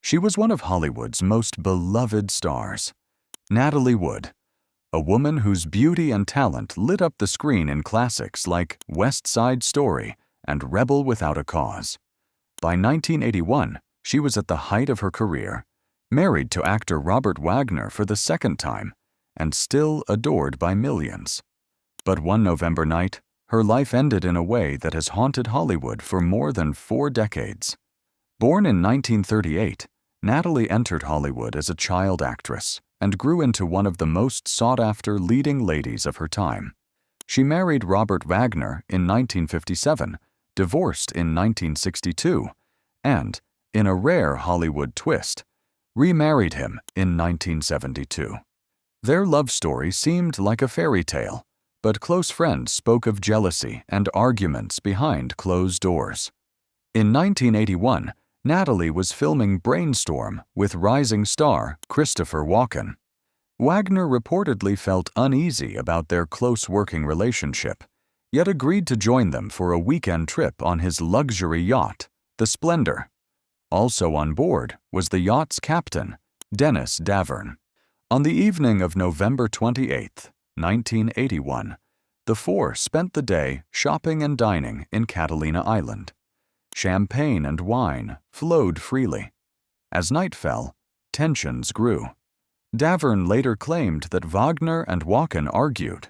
She was one of Hollywood's most beloved stars. Natalie Wood, a woman whose beauty and talent lit up the screen in classics like West Side Story and Rebel Without a Cause. By 1981, she was at the height of her career, married to actor Robert Wagner for the second time, and still adored by millions. But one November night, her life ended in a way that has haunted Hollywood for more than 4 decades. Born in 1938, Natalie entered Hollywood as a child actress and grew into one of the most sought-after leading ladies of her time. She married Robert Wagner in 1957, divorced in 1962, and, in a rare Hollywood twist, remarried him in 1972. Their love story seemed like a fairy tale, but close friends spoke of jealousy and arguments behind closed doors. In 1981, Natalie was filming Brainstorm with rising star Christopher Walken. Wagner reportedly felt uneasy about their close working relationship, yet agreed to join them for a weekend trip on his luxury yacht, the Splendor. Also on board was the yacht's captain, Dennis Davern. On the evening of November 28, 1981, the four spent the day shopping and dining in Catalina Island. Champagne and wine flowed freely. As night fell, tensions grew. Davern later claimed that Wagner and Walken argued,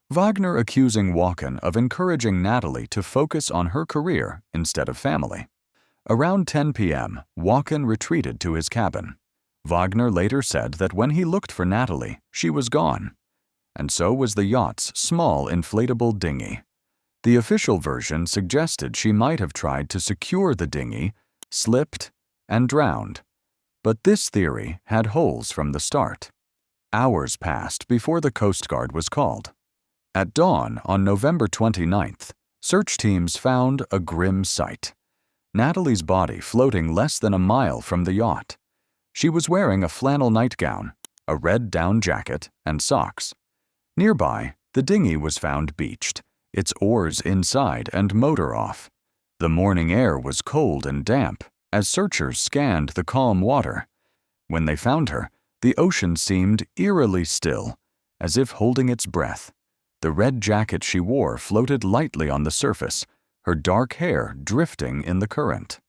Wagner accusing Walken of encouraging Natalie to focus on her career instead of family. Around 10 p.m., Walken retreated to his cabin. Wagner later said that when he looked for Natalie, she was gone. And so was the yacht's small inflatable dinghy. The official version suggested she might have tried to secure the dinghy, slipped, and drowned. But this theory had holes from the start. Hours passed before the Coast Guard was called. At dawn on November 29th, search teams found a grim sight. Natalie's body floating less than a mile from the yacht. She was wearing a flannel nightgown, a red down jacket, and socks. Nearby, the dinghy was found beached, its oars inside and motor off. The morning air was cold and damp as searchers scanned the calm water. When they found her, the ocean seemed eerily still, as if holding its breath. The red jacket she wore floated lightly on the surface, her dark hair drifting in the current.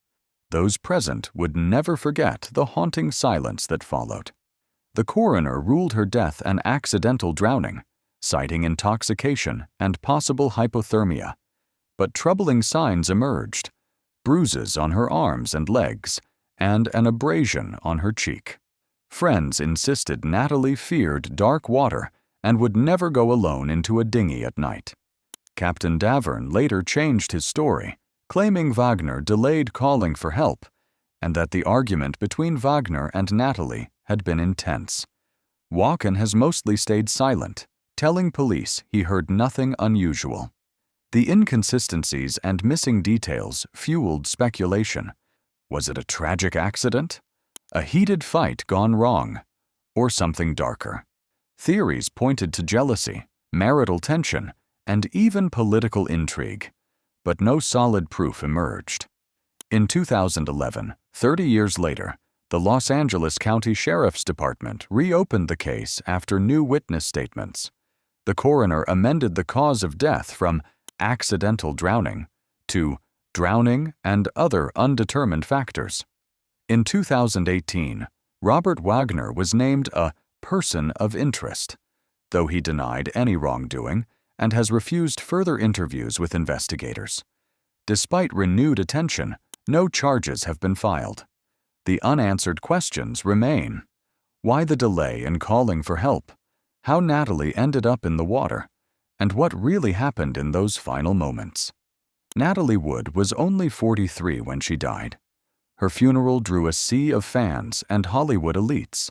Those present would never forget the haunting silence that followed. The coroner ruled her death an accidental drowning, citing intoxication and possible hypothermia. But troubling signs emerged: bruises on her arms and legs, and an abrasion on her cheek. Friends insisted Natalie feared dark water and would never go alone into a dinghy at night. Captain Davern later changed his story, claiming Wagner delayed calling for help, and that the argument between Wagner and Natalie had been intense. Walken has mostly stayed silent, telling police he heard nothing unusual. The inconsistencies and missing details fueled speculation. Was it a tragic accident? A heated fight gone wrong? Or something darker? Theories pointed to jealousy, marital tension, and even political intrigue, but no solid proof emerged. In 2011, 30 years later, the Los Angeles County Sheriff's Department reopened the case after new witness statements. The coroner amended the cause of death from accidental drowning to drowning and other undetermined factors. In 2018, Robert Wagner was named a person of interest, though he denied any wrongdoing and has refused further interviews with investigators. Despite renewed attention, no charges have been filed. The unanswered questions remain: why the delay in calling for help, how Natalie ended up in the water, and what really happened in those final moments. Natalie Wood was only 43 when she died. Her funeral drew a sea of fans and Hollywood elites.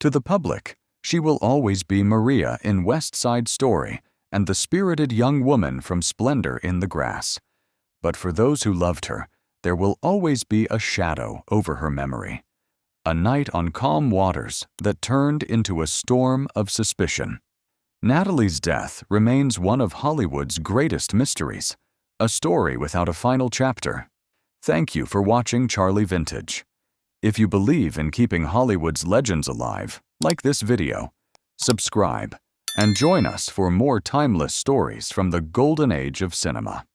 To the public, she will always be Maria in West Side Story and the spirited young woman from Splendor in the Grass. But for those who loved her, there will always be a shadow over her memory. A night on calm waters that turned into a storm of suspicion. Natalie's death remains one of Hollywood's greatest mysteries, a story without a final chapter. Thank you for watching Charlie Vintage. If you believe in keeping Hollywood's legends alive, like this video, subscribe, and join us for more timeless stories from the golden age of cinema.